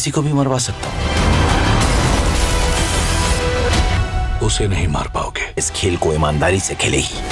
किसी को भी मरवा सकता हूँ, उसे नहीं मार पाओगे। इस खेल को ईमानदारी से खेले ही।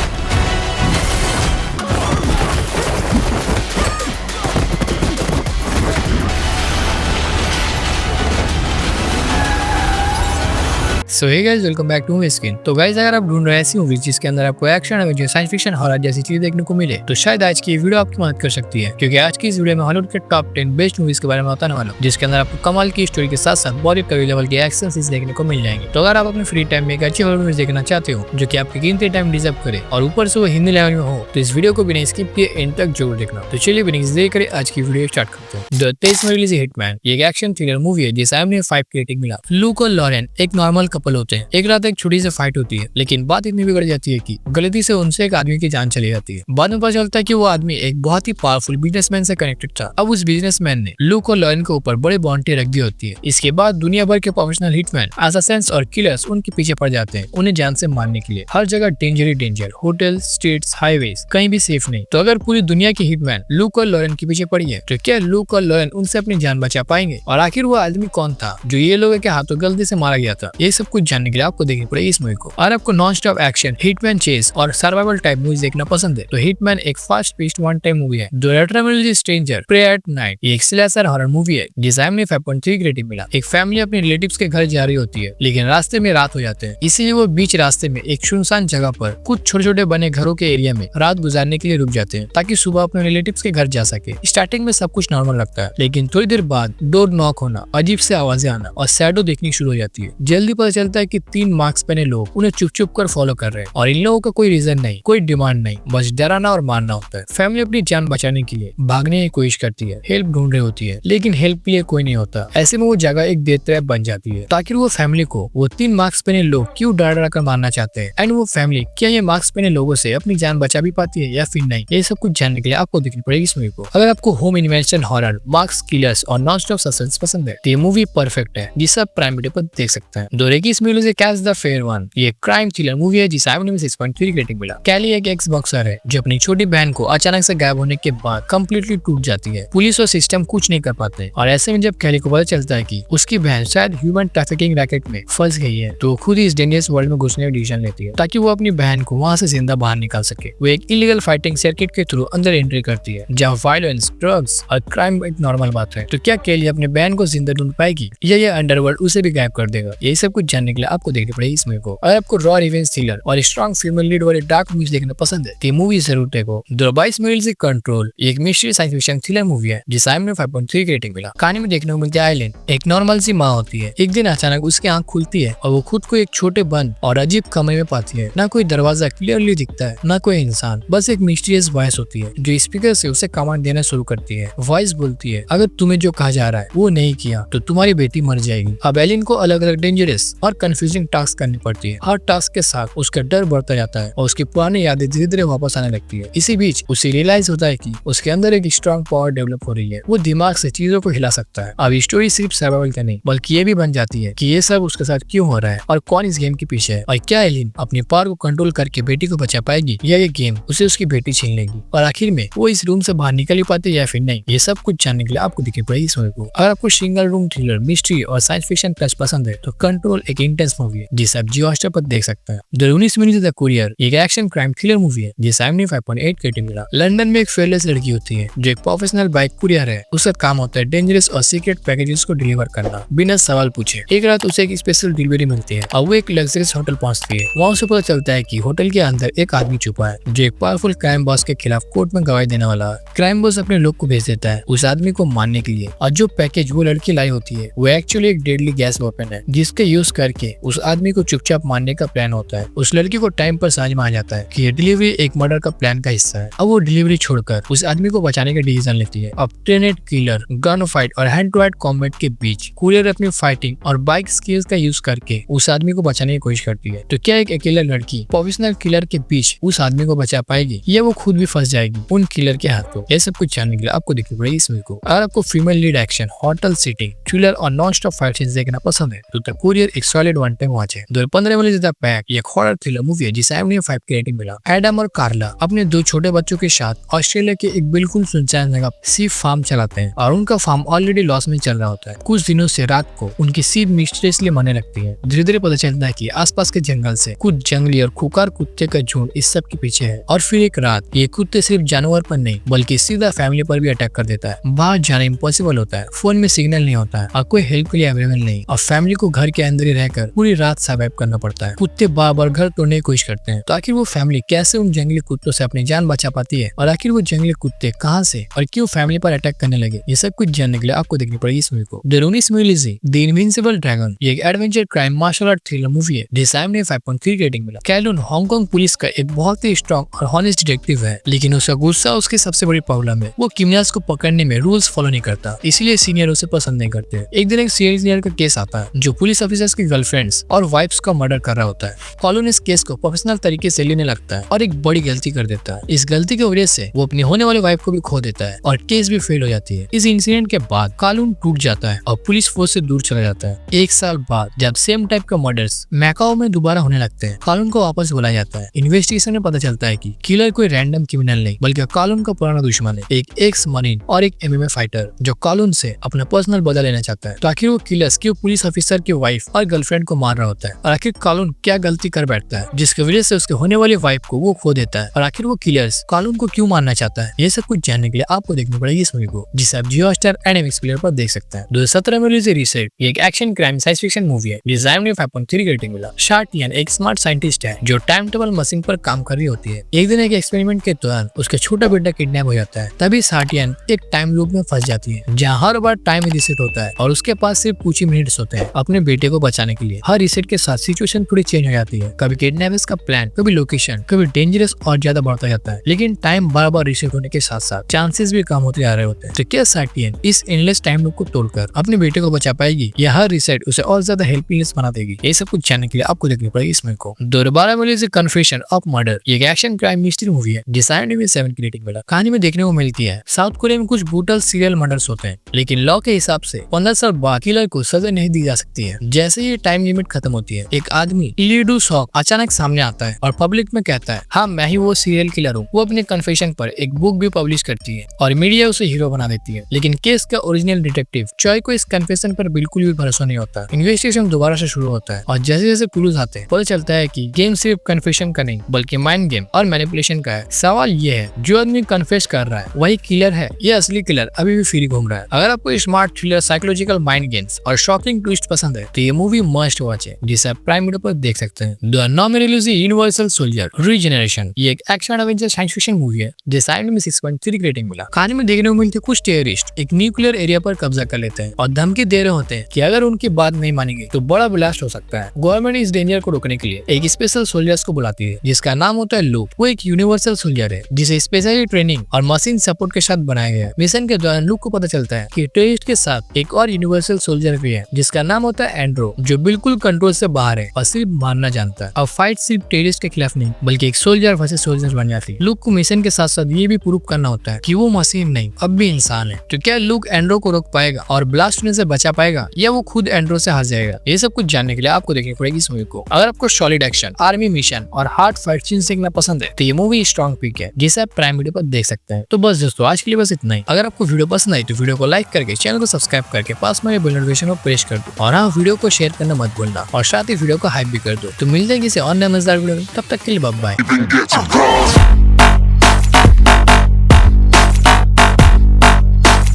So hey guys, welcome back to screen. तो गाइस, अगर आप ढूंढ रहे हैं ऐसी मूवीज जिसके अंदर आपको action, adventure, science fiction, horror जैसी चीज देखने को मिले, तो शायद आज की ये वीडियो आपकी मदद कर सकती है। क्योंकि आज की इस वीडियो में हॉलीवुड के टॉप 10 बेस्ट मूवीज के बारे में बताने वाला हूं, जिसके अंदर आपको कमाल की स्टोरी के साथ साथ बॉलीवुड कवि लेवल के एक्शन सीन्स देखने को मिल जाएंगे। तो अगर आप अपने फ्री टाइम में एक अच्छी हॉरर मूवी देखना चाहते हो जो कि आपके कीमती टाइम डिजर्व करे और ऊपर से वो हिंदी लेवल में हो, तो इस वीडियो को बिना स्किप किए एंड तक जरूर देखना। तो चलिए बिना किसी देरी करे आज की वीडियो स्टार्ट करते हैं। 2023 में रिलीज हिटमैन ये एक एक्शन थ्रिलर मूवी है जिसे IMDb 5 की रेटिंग मिला। लूक और लॉरेन एक नॉर्मल कपल होते हैं। एक रात एक छोटी सी फाइट होती है, लेकिन बात इतनी बिगड़ जाती है कि गलती से उनसे एक आदमी की जान चली जाती है। बाद में पता चलता है कि वो आदमी एक बहुत ही पावरफुल बिजनेसमैन से कनेक्टेड था। अब उस बिजनेसमैन ने लूक और लॉरेन के ऊपर बड़े बाउंड्री रख दी होती है। इसके बाद दुनिया भर के प्रोफेशनल हिटमैन, असैसिन्स और किलर्स उनके पीछे पड़ जाते हैं उन्हें जान से मारने के लिए। हर जगह डेंजर ही डेंजर, होटल, स्ट्रीट्स, हाईवेज, कहीं भी सेफ नहीं। तो अगर पूरी दुनिया की हिटमैन लूक और लॉरेन के पीछे पड़ी है, तो क्या लूक और लॉरेन उनसे अपनी जान बचा पाएंगे? और आखिर वो आदमी कौन था जो ये लोगों के हाथों गलती से मारा गया था? ये सब कुछ जानने के लिए आपको देखनी पड़ेगी इस मूवी को। और आपको non stop action, Hitman chase और सर्वाइवल टाइप मूवीज देखना पसंद है, तो हिटमैन एक fast paced one time movie है। द रेट्रोमेलजी स्ट्रेंजर प्रे एट नाइट ये एक स्लैशर हॉरर मूवी है जिसे IMDb 5.3 की रेटिंग मिला। एक फैमिली अपने रिलेटिव्स के घर जा रही होती है, लेकिन रास्ते में रात हो जाते हैं, इसीलिए वो बीच रास्ते में एक सुनसान जगह पर कुछ छोटे छोटे बने घरों के एरिया में रात गुजारने के लिए रुक जाते हैं ताकि सुबह अपने रिलेटिव्स के घर जा सके। स्टार्टिंग में सब कुछ नॉर्मल लगता है, लेकिन थोड़ी देर बाद डोर नॉक होना, अजीब से आवाजें आना और शैडो देखनी शुरू हो जाती है। जल्दी पता चलता है कि 3 मास्क पहने लोग उन्हें चुप चुप कर फॉलो कर रहे हैं और इन लोगों का कोई रीजन नहीं, कोई डिमांड नहीं, बस डराना और मारना होता है। फैमिली अपनी जान बचाने के लिए भागने की कोशिश करती है, हेल्प ढूंढ रही होती है, लेकिन हेल्प के लिए कोई नहीं होता। ऐसे में वो जगह एक डेथ ट्रैप बन जाती है। ताकि वो फैमिली को वो 3 मास्क पहने लोग क्यों डरा डरा कर मारना चाहते हैं, एंड वो फैमिली क्या ये मास्क पहने लोगों से अपनी जान बचा भी पाती है या फिर नहीं, ये सब कुछ जानने के लिए आपको देखनी पड़ेगी इस मूवी को। अगर आपको home invention, horror, mask, killers और नॉन स्टॉप सस्पेंस पसंद है, तो ये मूवी परफेक्ट है जिसे आप प्राइम वीडियो पर देख सकते हैं। दो इस मूवी से कैच द फेयर वन ये क्राइम थ्रिलर मूवी है जिसे IMDb 6.3 की रेटिंग मिला। कैली एक एक्स बॉक्सर है जो अपनी छोटी बहन को अचानक से गायब होने के बाद कंप्लीटली टूट जाती है। पुलिस और सिस्टम कुछ नहीं कर पाते और ऐसे में जब कैली को पता चलता है कि उसकी बहन शायद ह्यूमन ट्रैफिकिंग रैकेट में फंस गई है, तो खुद ही इस डेंजरस वर्ल्ड में घुसने का डिसीजन लेती है ताकि वो अपनी बहन को वहां से जिंदा बाहर निकाल सके। वो एक इलीगल फाइटिंग सर्किट के थ्रू अंदर एंट्री करती है जहाँ वायलेंस, ड्रग्स और क्राइम एक नॉर्मल बात है। तो क्या कैली अपने बहन को जिंदा ढूंढ पाएगी या ये अंडरवर्ल्ड उसे भी गायब कर देगा? ये सब कुछ जानने के लिए आपको देखनी पड़ेगी इस मूवी को। अगर आपको रॉ रिवेंज थ्रिलर और स्ट्रॉन्ग फीमेल लीड वाले डार्क मूवीज देखना पसंद है, तो मूवी जरूर देखो। 22 मिनट से कंट्रोल एक mystery science fiction thriller movie है जिसे IMDb 5.3 की रेटिंग मिला। कहानी में देखने को मिलती है आइलैंड एक नॉर्मल सी माँ होती है। एक दिन अचानक उसकी आंख खुलती है और वो खुद को एक छोटे बंद और अजीब कमरे में पाती है। ना कोई दरवाजा क्लियरली दिखता है, ना कोई इंसान, बस एक मिस्टीरियस वॉइस होती है जो स्पीकर से उसे कमांड देना शुरू करती है। वॉइस बोलती है, अगर तुम्हें जो कहा जा रहा है वो नहीं किया तो तुम्हारी बेटी मर जाएगी। अब एलिन को अलग अलग डेंजरस और कंफ्यूजिंग टास्क करनी पड़ती है। हर टास्क के साथ उसका डर बढ़ता जाता है और उसकी पुरानी यादें धीरे धीरे वापस आने लगती है। इसी बीच उसे रियलाइज होता है कि उसके अंदर एक स्ट्रॉन्ग पावर डेवलप हो रही है, वो दिमाग से चीजों को हिला सकता है। अब स्टोरी सिर्फ सर्वाइवल का नहीं बल्कि ये भी बन जाती है कि ये सब उसके साथ क्यों हो रहा है और कौन इस गेम के पीछे है, और क्या एलिन अपनी पावर को कंट्रोल करके बेटी को बचा पाएगी या ये गेम उसे उसकी बेटी छीन लेगी, और आखिर में वो इस रूम से बाहर निकल ही पाते या फिर नहीं। ये सब कुछ जानने के लिए आपको देखनी पड़ेगी इस मूवी को। अगर आपको सिंगल रूम थ्रिलर, मिस्ट्री और साइंस फिक्शन प्लस पसंद है, तो कंट्रोल एक इंटेंस मूवी है जिसे आप जियो हॉटस्टार पर देख सकते हैं। 19 मिनट द कुरियर एक एक्शन क्राइम थ्रिलर मूवी है जिसे IMDb 5.8 की रेटिंग मिला। लंदन में एक फेयरलेस लड़की होती है जो एक प्रोफेशनल बाइक कुरियर है। उसका काम होता है डेंजरस और सीक्रेट पैकेजेस को डिलीवर करना बिना सवाल पूछे। एक रात उसे एक स्पेशल डिलीवरी मिलती है और वो एक लग्जरियस होटल पहुंचती है। वहाँ उसे पता चलता है कि होटल के अंदर एक आदमी छुपा है जो एक पावरफुल क्राइम बॉस के खिलाफ कोर्ट में गवाही देने वाला है। क्राइम बॉस अपने लोग को भेज देता है उस आदमी को मारने के लिए, और जो पैकेज वो लड़की लाई होती है वो एक्चुअली एक डेडली गैस वेपन है जिसके यूज करके उस आदमी को चुपचाप मारने का प्लान होता है। उस लड़की को टाइम पर समझ में आ जाता है कि ये डिलीवरी एक मर्डर का प्लान का हिस्सा है। अब वो डिलीवरी छोड़कर उस आदमी को बचाने का डिसीजन लेती है। अब ट्रेनेड किलर, गन फाइट और हैंड टू हैंड कॉम्बैट के बीच कुरियर अपनी फाइटिंग और बाइक स्किल्स का यूज करके उस आदमी को बचाने की कोशिश करती है। तो क्या एक अकेला लड़की प्रोफेशनल किलर के बीच उस आदमी को बचा पाएगी या वो खुद भी फंस जाएगी उन किलर के हाथों? ये सब कुछ जानने के लिए आपको देखनी पड़ेगी इस मूवी को। अगर आपको female lead action, hotel sitting, thriller और नॉन स्टॉप फाइट सीन्स देखना पसंद है, तो द कुरियर एक सॉलिड वन टाइम वॉच है। 2015 में रिलीज द पैक ये हॉरर थ्रिलर मूवी है जिसे IMDb 5 की रेटिंग मिला। एडम और कार्ला अपने 2 छोटे बच्चों के साथ ऑस्ट्रेलिया के एक बिल्कुल सुनसान जगह सीप फार्म चलाते हैं और उनका फार्म ऑलरेडी लॉस में चल रहा होता है। कुछ दिनों से रात को उनकी सीप मिस्टीरियसली मरने लगती है। धीरे धीरे पता चलता है कि आसपास के जंगल से कुछ जंगली और खुकार कुत्ते का झुंड इस सब के पीछे है। और फिर एक रात ये कुत्ते सिर्फ जानवर पर नहीं बल्कि सीधा फैमिली पर भी अटैक कर देता है। बाहर जाना इम्पॉसिबल होता है, फोन में सिग्नल नहीं होता है और कोई हेल्प के लिए अवेलेबल नहीं और फैमिली को घर के अंदर ही रहकर पूरी रात सर्वाइव करना पड़ता है। कुत्ते बार बार घर तोड़ने की कोशिश करते हैं तो आखिर वो फैमिली कैसे उन जंगली कुत्तों से अपनी जान बचा पाती है और आखिर वो जंगली कुत्ते कहाँ से और क्यों फैमिली पर अटैक करने लगे, ये सब कुछ जानने के लिए आपको देखनी पड़ेगी इस मूवी को। 2019 में रिलीज द इनविंसिबल ड्रैगन ये एक adventure crime martial art thriller movie है जिसे IMDb 5.3 रेटिंग मिला। कैलून हांगकांग पुलिस का एक बहुत ही स्ट्रॉन्ग और हॉनेस्ट डिटेक्टिव है, लेकिन उसका गुस्सा उसकी सबसे बड़ी प्रॉब्लम है। वो क्रिमिनल्स को पकड़ने में रूल्स फॉलो नहीं करता, इसीलिए सीनियर उसे पसंद नहीं करते। एक दिन एक सीनियर का केस आता है जो पुलिस ऑफिसर्स की गर्लफ्रेंड्स और वाइफ्स का मर्डर कर रहा होता है। कॉलोन इस केस को प्रोफेशनल तरीके से लेने लगता है और एक बड़ी गलती कर देता है। इस गलती की वजह से वो अपनी होने वाली वाइफ को भी खो देता है और केस भी फेल हो जाती है। इस इंसिडेंट के बाद कॉलोन टूट जाता है और पुलिस फोर्स से दूर चला जाता है। 1 साल बाद जब सेम टाइप का मर्डर्स मैकाओ में दोबारा होने लगते हैं, कॉलोन को वापस बुलाया जाता है। इन्वेस्टिगेशन में पता चलता है कि किलर कोई रैंडम क्रिमिनल नहीं बल्कि कॉलोन का पुराना दुश्मन है, एक एक्स मरीन और एक MMA फाइटर जो कॉलोन से अपना पर्सनल बदला लेना चाहता है। तो आखिर वो किलर्स क्यों पुलिस ऑफिसर की वाइफ और गर्लफ्रेंड को मार रहा होता है और आखिर कॉलोन क्या गलती कर बैठता है जिसकी वजह से उसके होने वाली वाइफ को वो खो देता है और आखिर वो किलर्स कॉलोन को क्यों मारना चाहता है, ये सब कुछ जानने के लिए आपको देखनी पड़ेगी इस मूवी को जिसे आप जियो हॉटस्टार एंड MX प्लेयर पर देख सकते हैं। 2017 में रिलीज रीसेट ये एक action crime science fiction movie है जिसे IMDb 5.3 रेटिंग मिला। शार्टियन एक स्मार्ट साइंटिस्ट है जो टाइम टेबल मशीन पर काम कर रही होती है। एक दिन एक एक्सपेरिमेंट के दौरान उसका छोटा बेटा किडनैप हो जाता है। तभी शार्टियन एक टाइम लूप में फंस जाती है जहाँ हर बार टाइम रीसेट होता है और उसके पास सिर्फ कुछ ही मिनट्स होते हैं अपने बेटे को बचाने के लिए। हर रीसेट के साथ सिचुएशन थोड़ी चेंज हो जाती है, कभी किडनैपर्स का प्लान, कभी लोकेशन, कभी डेंजरस और ज्यादा बढ़ता जाता है, लेकिन टाइम बार बार रीसेट होने के साथ साथ चांसेस भी कम होते जा रहे होते हैं। तो क्या शार्टियन इस एंडलेस टाइम लूप को तोड़कर अपने बेटे को बचा पाएगी या हर रीसेट उसे और ज्यादा हेल्पलेस बना देगी, ये सब कुछ जानने के लिए आपको देखनी पड़ेगी इसमें को। 2012 में रिलीज कन्फेशन ऑफ मर्डर ये एक एक्शन क्राइम मिस्ट्री मूवी है जिसे IMDb 7 की रेटिंग मिला। कहानी में देखने को मिलती है साउथ कोरिया में कुछ ब्रूटल सीरियल मर्डर्स होते हैं, लेकिन लॉ के हिसाब से 15 साल बाद किलर को सजा नहीं दी जा सकती है। जैसे ही टाइम लिमिट खत्म होती है, एक आदमी ली डू सॉक अचानक सामने आता है और पब्लिक में कहता है हाँ मैं ही वो सीरियल किलर हूँ। वो अपने कन्फेशन पर एक बुक भी पब्लिश करती है और मीडिया उसे हीरो बना देती है, लेकिन केस का ओरिजिनल डिटेक्टिव चॉय को इस कन्फेशन पर बिल्कुल भी भरोसा नहीं होता। इन्वेस्टिगेशन दोबारा से शुरू होता है और जैसे जैसे क्लूज आते हैं पता चलता है कि गेम सिर्फ कन्फेशन का नहीं बल्कि माइंड गेम और मैनिपुलेशन का है। सवाल ये है जो आदमी कन्फेस कर रहा है वही किलर है या असली किलर अभी भी फ्री घूम रहा है। अगर आपको smart thriller, psychological mind games और शॉकिंग ट्विस्ट पसंद है तो ये मूवी मस्ट वॉच है जिसे आप प्राइम वीडियो पर देख सकते हैं। 2009 में रिलीज यूनिवर्सल सोल्जर रीजेनरेशन ये एक action adventure science fiction movie है जिसे IMDb 6.3 रेटिंग मिला। कहानी में देखने को मिलते कुछ टेररिस्ट एक न्यूक्लियर एरिया पर कब्जा कर लेते हैं और धमकी दे रहे होते हैं कि अगर उनकी बात नहीं मानेंगे तो बड़ा ब्लास्ट हो सकता है। गवर्नमेंट इस डेंजर को रोकने के लिए एक स्पेशल सोल्जर्स को बुलाती है जिसका नाम होता है लूप। वो एक यूनिवर्सल सोल्जर है जिसे स्पेशली ट्रेनिंग और मशीन सपोर्ट के साथ बनाया गया है। मिशन के दौरान लूप को पता चलता है कि टेररिस्ट के साथ एक और यूनिवर्सल सोल्जर भी है जिसका नाम होता है एंड्रो, जो बिल्कुल कंट्रोल से बाहर है और सिर्फ मारना जानता है। अब फाइट सिर्फ टेररिस्ट के खिलाफ नहीं बल्कि एक सोल्जर वर्सेस सोल्जर बन जाती है। लूप को मिशन के साथ साथ ये भी प्रूव करना होता है कि वो मशीन नहीं अब भी इंसान है। तो क्या लूप एंड्रो को रोक पाएगा और ब्लास्ट होने से बचा पाएगा या वो खुद एंड्रो से हार जाएगा, ये सब कुछ जानने के लिए आपको देखनी पड़ेगी इस मूवी को। अगर आपको सॉलिड एक्शन, आर्मी मिशन और हार्ड फाइट सीन देखना पसंद है तो ये मूवी स्ट्रॉन्ग पिक है जिसे आप प्राइम वीडियो पर देख सकते हैं। तो बस दोस्तों आज के लिए बस इतना ही। अगर आपको वीडियो पसंद आई तो वीडियो को लाइक करके चैनल को सब्सक्राइब करके पास में बेल नोटिफिकेशन को प्रेस कर दो और हाँ वीडियो को शेयर करना मत भूलना और साथ ही वीडियो को हाइप भी कर दो। तो मिलते हैं किसी और नए मजेदार वीडियो में, तब तक के लिए बाय बाय।